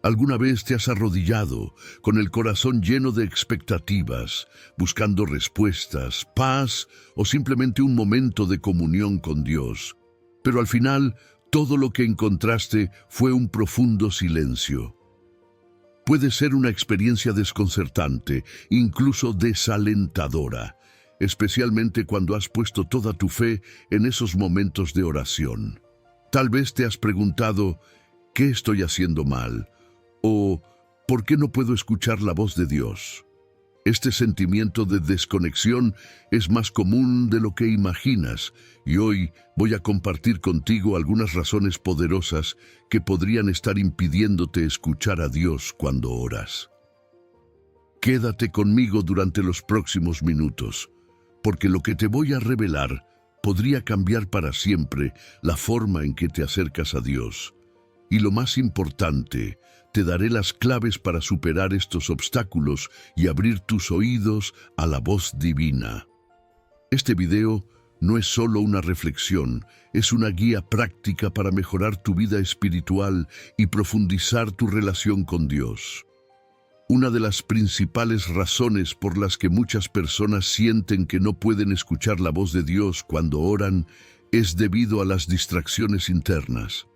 ¿Alguna vez te has arrodillado con el corazón lleno de expectativas, buscando respuestas, paz o simplemente un momento de comunión con Dios? Pero al final, todo lo que encontraste fue un profundo silencio. Puede ser una experiencia desconcertante, incluso desalentadora, especialmente cuando has puesto toda tu fe en esos momentos de oración. Tal vez te has preguntado, ¿qué estoy haciendo mal? O, ¿por qué no puedo escuchar la voz de Dios? Este sentimiento de desconexión es más común de lo que imaginas, y hoy voy a compartir contigo algunas razones poderosas que podrían estar impidiéndote escuchar a Dios cuando oras. Quédate conmigo durante los próximos minutos, porque lo que te voy a revelar podría cambiar para siempre la forma en que te acercas a Dios. Y lo más importante, te daré las claves para superar estos obstáculos y abrir tus oídos a la voz divina. Este video no es solo una reflexión, es una guía práctica para mejorar tu vida espiritual y profundizar tu relación con Dios. Una de las principales razones por las que muchas personas sienten que no pueden escuchar la voz de Dios cuando oran es debido a las distracciones internas.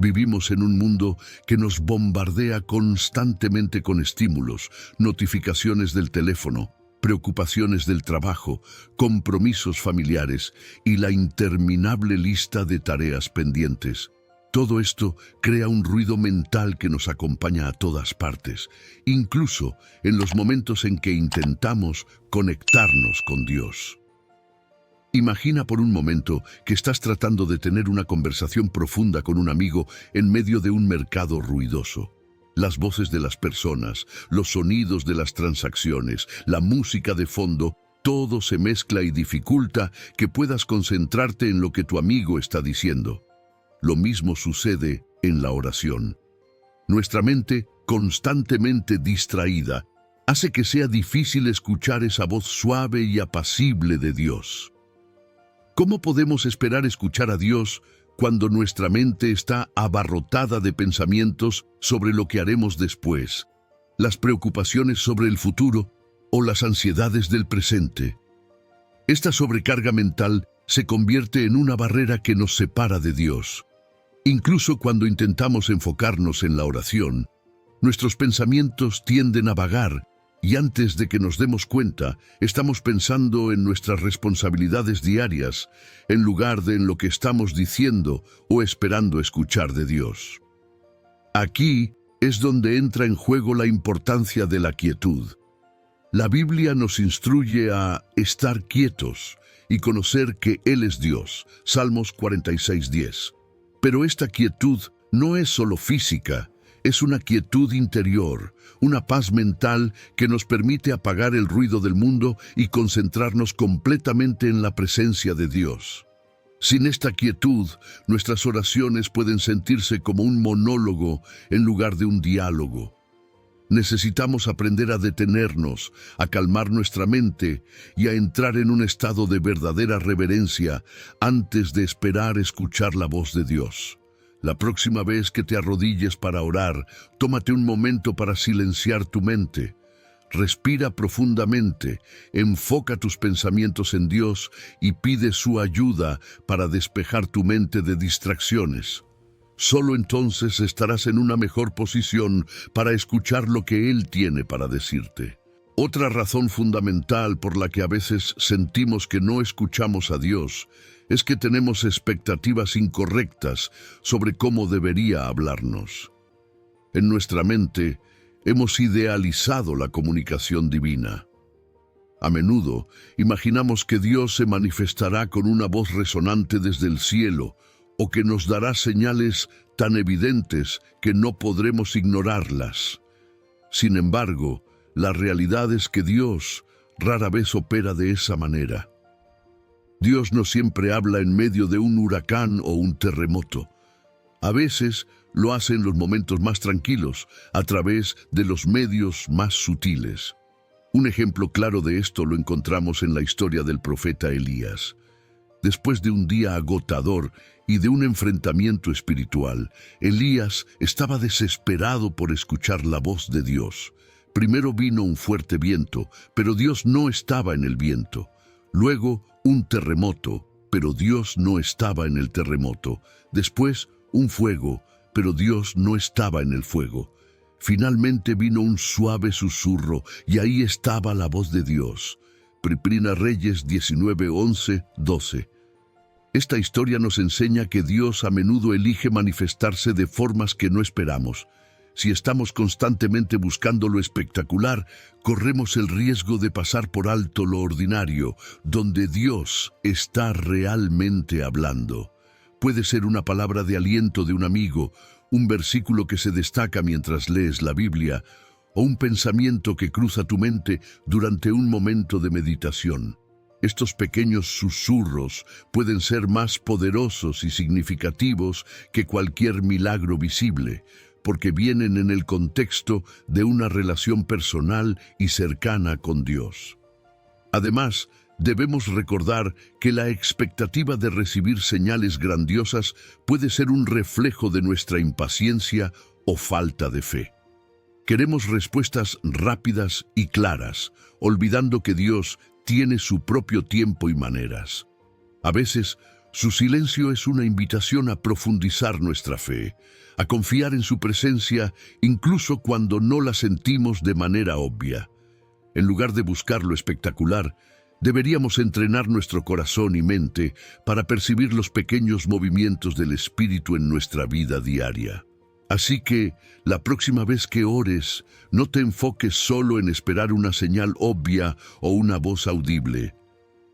Vivimos en un mundo que nos bombardea constantemente con estímulos, notificaciones del teléfono, preocupaciones del trabajo, compromisos familiares y la interminable lista de tareas pendientes. Todo esto crea un ruido mental que nos acompaña a todas partes, incluso en los momentos en que intentamos conectarnos con Dios. Imagina por un momento que estás tratando de tener una conversación profunda con un amigo en medio de un mercado ruidoso. Las voces de las personas, los sonidos de las transacciones, la música de fondo, todo se mezcla y dificulta que puedas concentrarte en lo que tu amigo está diciendo. Lo mismo sucede en la oración. Nuestra mente, constantemente distraída, hace que sea difícil escuchar esa voz suave y apacible de Dios. ¿Cómo podemos esperar escuchar a Dios cuando nuestra mente está abarrotada de pensamientos sobre lo que haremos después, las preocupaciones sobre el futuro o las ansiedades del presente? Esta sobrecarga mental se convierte en una barrera que nos separa de Dios. Incluso cuando intentamos enfocarnos en la oración, nuestros pensamientos tienden a vagar y antes de que nos demos cuenta, estamos pensando en nuestras responsabilidades diarias, en lugar de en lo que estamos diciendo o esperando escuchar de Dios. Aquí es donde entra en juego la importancia de la quietud. La Biblia nos instruye a estar quietos y conocer que Él es Dios. Salmos 46:10. Pero esta quietud no es solo física, es una quietud interior, una paz mental que nos permite apagar el ruido del mundo y concentrarnos completamente en la presencia de Dios. Sin esta quietud, nuestras oraciones pueden sentirse como un monólogo en lugar de un diálogo. Necesitamos aprender a detenernos, a calmar nuestra mente y a entrar en un estado de verdadera reverencia antes de esperar escuchar la voz de Dios. La próxima vez que te arrodilles para orar, tómate un momento para silenciar tu mente. Respira profundamente, enfoca tus pensamientos en Dios y pide su ayuda para despejar tu mente de distracciones. Solo entonces estarás en una mejor posición para escuchar lo que Él tiene para decirte. Otra razón fundamental por la que a veces sentimos que no escuchamos a Dios es que tenemos expectativas incorrectas sobre cómo debería hablarnos. En nuestra mente hemos idealizado la comunicación divina. A menudo imaginamos que Dios se manifestará con una voz resonante desde el cielo o que nos dará señales tan evidentes que no podremos ignorarlas. Sin embargo, la realidad es que Dios rara vez opera de esa manera. Dios no siempre habla en medio de un huracán o un terremoto. A veces lo hace en los momentos más tranquilos, a través de los medios más sutiles. Un ejemplo claro de esto lo encontramos en la historia del profeta Elías. Después de un día agotador y de un enfrentamiento espiritual, Elías estaba desesperado por escuchar la voz de Dios. Primero vino un fuerte viento, pero Dios no estaba en el viento. Luego un terremoto, pero Dios no estaba en el terremoto. Después un fuego, pero Dios no estaba en el fuego. Finalmente vino un suave susurro y ahí estaba la voz de Dios. Primera Reyes 19, 11, 12. Esta historia nos enseña que Dios a menudo elige manifestarse de formas que no esperamos. Si estamos constantemente buscando lo espectacular, corremos el riesgo de pasar por alto lo ordinario, donde Dios está realmente hablando. Puede ser una palabra de aliento de un amigo, un versículo que se destaca mientras lees la Biblia, o un pensamiento que cruza tu mente durante un momento de meditación. Estos pequeños susurros pueden ser más poderosos y significativos que cualquier milagro visible, porque vienen en el contexto de una relación personal y cercana con Dios. Además, debemos recordar que la expectativa de recibir señales grandiosas puede ser un reflejo de nuestra impaciencia o falta de fe. Queremos respuestas rápidas y claras, olvidando que Dios tiene su propio tiempo y maneras. A veces, su silencio es una invitación a profundizar nuestra fe, a confiar en su presencia incluso cuando no la sentimos de manera obvia. En lugar de buscar lo espectacular, deberíamos entrenar nuestro corazón y mente para percibir los pequeños movimientos del Espíritu en nuestra vida diaria. Así que, la próxima vez que ores, no te enfoques solo en esperar una señal obvia o una voz audible.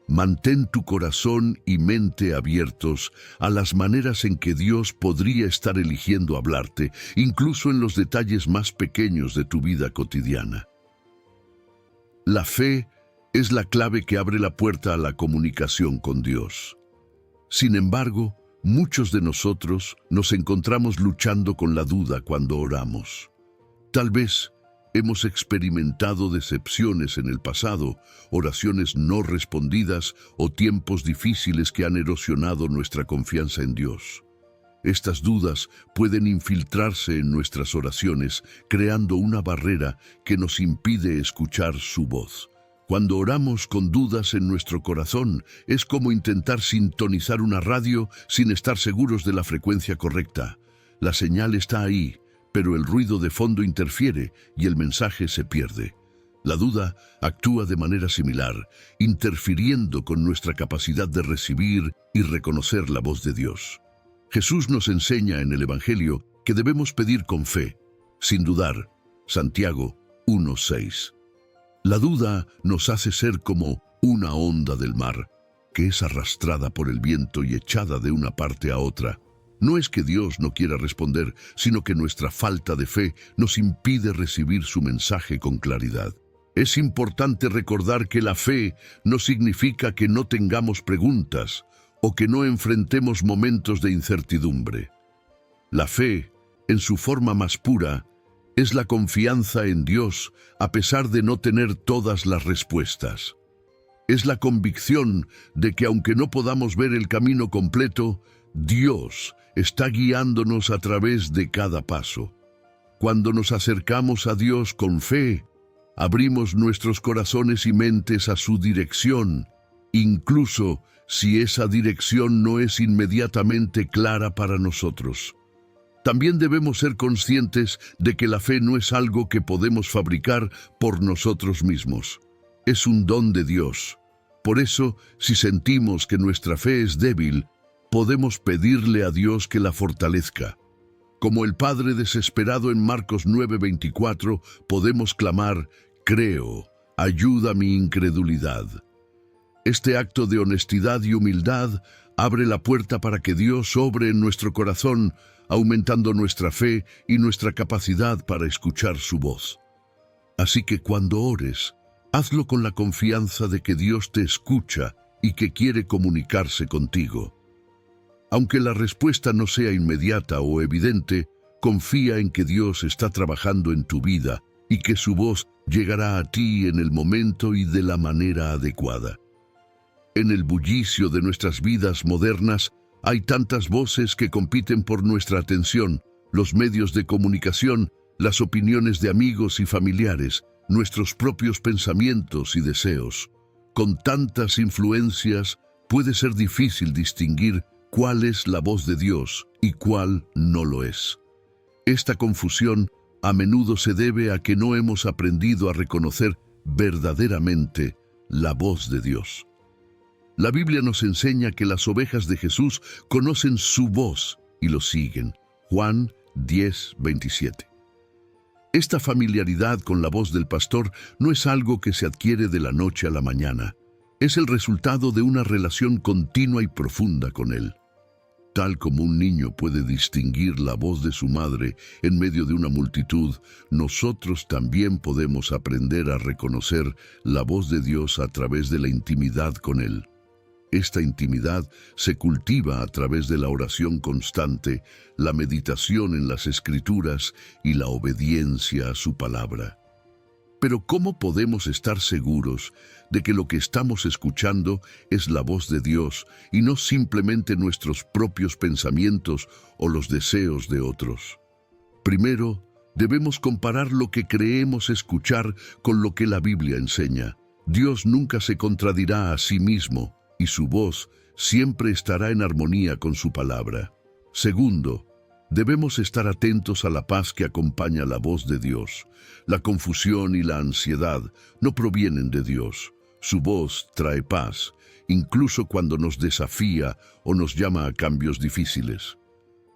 Mantén tu corazón y mente abiertos a las maneras en que Dios podría estar eligiendo hablarte, incluso en los detalles más pequeños de tu vida cotidiana. La fe es la clave que abre la puerta a la comunicación con Dios. Sin embargo, muchos de nosotros nos encontramos luchando con la duda cuando oramos. Tal vez hemos experimentado decepciones en el pasado, oraciones no respondidas o tiempos difíciles que han erosionado nuestra confianza en Dios. Estas dudas pueden infiltrarse en nuestras oraciones, creando una barrera que nos impide escuchar su voz. Cuando oramos con dudas en nuestro corazón, es como intentar sintonizar una radio sin estar seguros de la frecuencia correcta. La señal está ahí, pero el ruido de fondo interfiere y el mensaje se pierde. La duda actúa de manera similar, interfiriendo con nuestra capacidad de recibir y reconocer la voz de Dios. Jesús nos enseña en el Evangelio que debemos pedir con fe, sin dudar. Santiago 1:6. La duda nos hace ser como una onda del mar, que es arrastrada por el viento y echada de una parte a otra. No es que Dios no quiera responder, sino que nuestra falta de fe nos impide recibir su mensaje con claridad. Es importante recordar que la fe no significa que no tengamos preguntas o que no enfrentemos momentos de incertidumbre. La fe, en su forma más pura, es la confianza en Dios a pesar de no tener todas las respuestas. Es la convicción de que aunque no podamos ver el camino completo, Dios está guiándonos a través de cada paso. Cuando nos acercamos a Dios con fe, abrimos nuestros corazones y mentes a su dirección, incluso si esa dirección no es inmediatamente clara para nosotros. También debemos ser conscientes de que la fe no es algo que podemos fabricar por nosotros mismos. Es un don de Dios. Por eso, si sentimos que nuestra fe es débil, podemos pedirle a Dios que la fortalezca. Como el Padre desesperado en Marcos 9:24, podemos clamar: creo, ayuda mi incredulidad. Este acto de honestidad y humildad abre la puerta para que Dios obre en nuestro corazón, aumentando nuestra fe y nuestra capacidad para escuchar su voz. Así que cuando ores, hazlo con la confianza de que Dios te escucha y que quiere comunicarse contigo. Aunque la respuesta no sea inmediata o evidente, confía en que Dios está trabajando en tu vida y que su voz llegará a ti en el momento y de la manera adecuada. En el bullicio de nuestras vidas modernas, hay tantas voces que compiten por nuestra atención: los medios de comunicación, las opiniones de amigos y familiares, nuestros propios pensamientos y deseos. Con tantas influencias, puede ser difícil distinguir cuál es la voz de Dios y cuál no lo es. Esta confusión a menudo se debe a que no hemos aprendido a reconocer verdaderamente la voz de Dios. La Biblia nos enseña que las ovejas de Jesús conocen su voz y lo siguen. Juan 10:27. Esta familiaridad con la voz del pastor no es algo que se adquiere de la noche a la mañana. Es el resultado de una relación continua y profunda con él. Tal como un niño puede distinguir la voz de su madre en medio de una multitud, nosotros también podemos aprender a reconocer la voz de Dios a través de la intimidad con él. Esta intimidad se cultiva a través de la oración constante, la meditación en las Escrituras y la obediencia a su palabra. Pero ¿cómo podemos estar seguros de que lo que estamos escuchando es la voz de Dios y no simplemente nuestros propios pensamientos o los deseos de otros? Primero, debemos comparar lo que creemos escuchar con lo que la Biblia enseña. Dios nunca se contradirá a sí mismo, y su voz siempre estará en armonía con su palabra. Segundo, debemos estar atentos a la paz que acompaña la voz de Dios. La confusión y la ansiedad no provienen de Dios. Su voz trae paz, incluso cuando nos desafía o nos llama a cambios difíciles.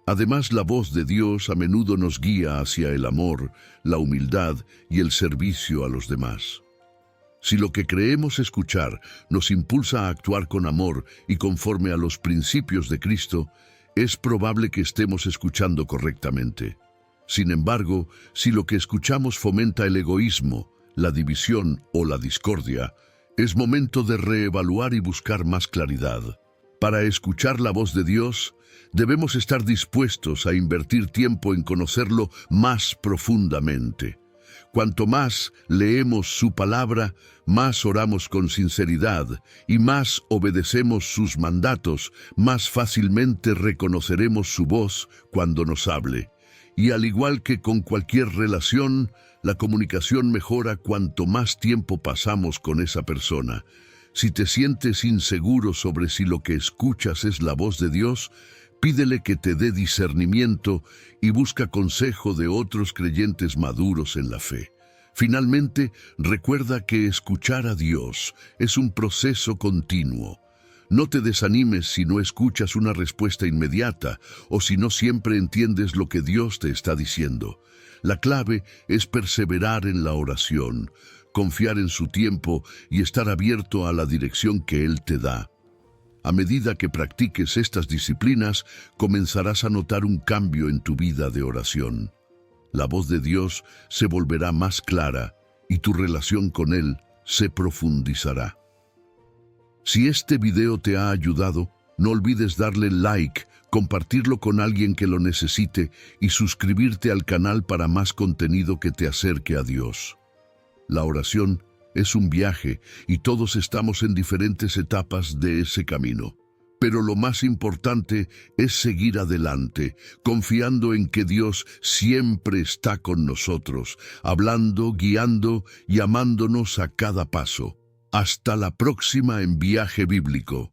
Además, la voz de Dios a menudo nos guía hacia el amor, la humildad y el servicio a los demás. Si lo que creemos escuchar nos impulsa a actuar con amor y conforme a los principios de Cristo, es probable que estemos escuchando correctamente. Sin embargo, si lo que escuchamos fomenta el egoísmo, la división o la discordia, es momento de reevaluar y buscar más claridad. Para escuchar la voz de Dios, debemos estar dispuestos a invertir tiempo en conocerlo más profundamente. Cuanto más leemos su palabra, más oramos con sinceridad y más obedecemos sus mandatos, más fácilmente reconoceremos su voz cuando nos hable. Y al igual que con cualquier relación, la comunicación mejora cuanto más tiempo pasamos con esa persona. Si te sientes inseguro sobre si lo que escuchas es la voz de Dios, pídele que te dé discernimiento y busca consejo de otros creyentes maduros en la fe. Finalmente, recuerda que escuchar a Dios es un proceso continuo. No te desanimes si no escuchas una respuesta inmediata o si no siempre entiendes lo que Dios te está diciendo. La clave es perseverar en la oración, confiar en su tiempo y estar abierto a la dirección que Él te da. A medida que practiques estas disciplinas, comenzarás a notar un cambio en tu vida de oración. La voz de Dios se volverá más clara y tu relación con Él se profundizará. Si este video te ha ayudado, no olvides darle like, compartirlo con alguien que lo necesite y suscribirte al canal para más contenido que te acerque a Dios. La oración es un viaje y todos estamos en diferentes etapas de ese camino. Pero lo más importante es seguir adelante, confiando en que Dios siempre está con nosotros, hablando, guiando y amándonos a cada paso. Hasta la próxima en Viaje Bíblico.